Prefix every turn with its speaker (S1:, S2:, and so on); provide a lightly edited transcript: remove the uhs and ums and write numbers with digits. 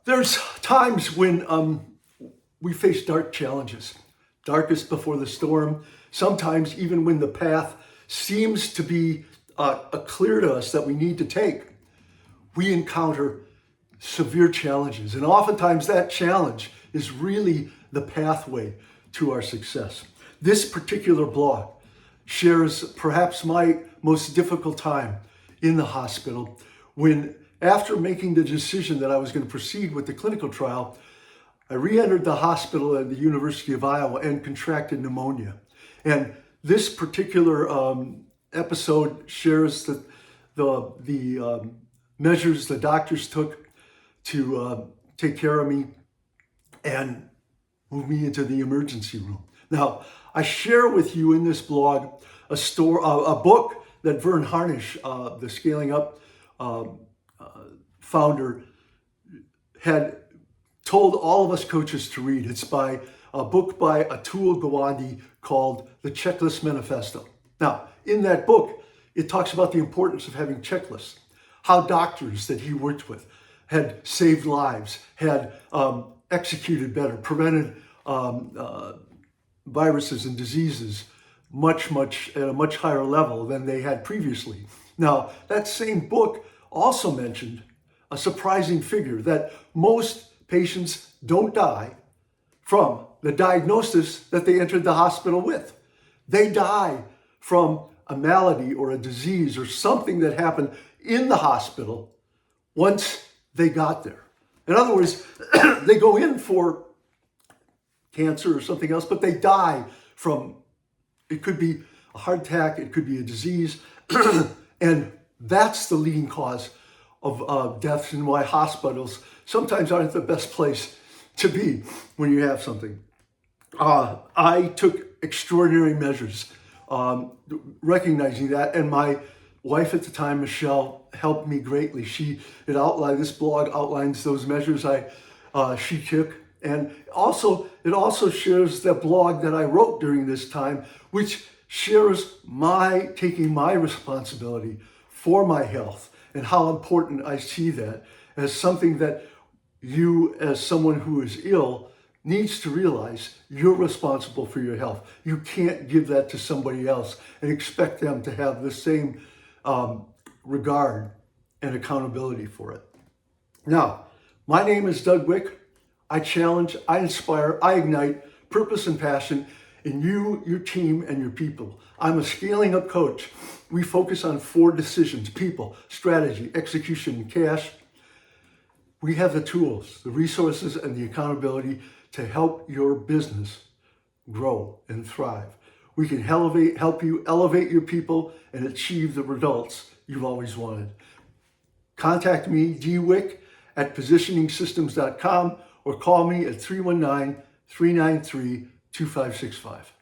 S1: There's times when we face dark challenges, darkest before the storm, sometimes even when the path seems to be clear to us that we need to take. We encounter severe challenges, and oftentimes that challenge is really the pathway to our success. This particular blog shares perhaps my most difficult time in the hospital when, after making the decision that I was going to proceed with the clinical trial, I re-entered the hospital at the University of Iowa and contracted pneumonia. And this particular episode shares the measures the doctors took to take care of me and move me into the emergency room. Now, I share with you in this blog a book that Verne Harnish, the Scaling Up founder, had told all of us coaches to read. It's by a book by Atul Gawande called The Checklist Manifesto. Now, in that book, it talks about the importance of having checklists, how doctors that he worked with had saved lives, had executed better, prevented viruses and diseases at a much higher level than they had previously. Now, that same book also mentioned a surprising figure, that most patients don't die from the diagnosis that they entered the hospital with. They die from a malady or a disease or something that happened in the hospital once they got there. In other words, they go in for cancer or something else, but they die from, it could be a heart attack, it could be a disease, and that's the leading cause of deaths, and why hospitals sometimes aren't the best place to be when you have something. I took extraordinary measures, recognizing that, and my wife at the time, Michelle, helped me greatly. This blog outlines those measures she took, and it also shares the blog that I wrote during this time, which shares taking my responsibility for my health and how important I see that as something that you, as someone who is ill, needs to realize. You're responsible for your health. You can't give that to somebody else and expect them to have the same regard and accountability for it. Now, my name is Doug Wick. I challenge, I inspire, I ignite purpose and passion in you, your team, and your people. I'm a scaling up coach. We focus on 4 decisions: people, strategy, execution, and cash. We have the tools, the resources, and the accountability to help your business grow and thrive. We can help you elevate your people and achieve the results you've always wanted. Contact me, dwick@positioningsystems.com, or call me at 319-393-2565.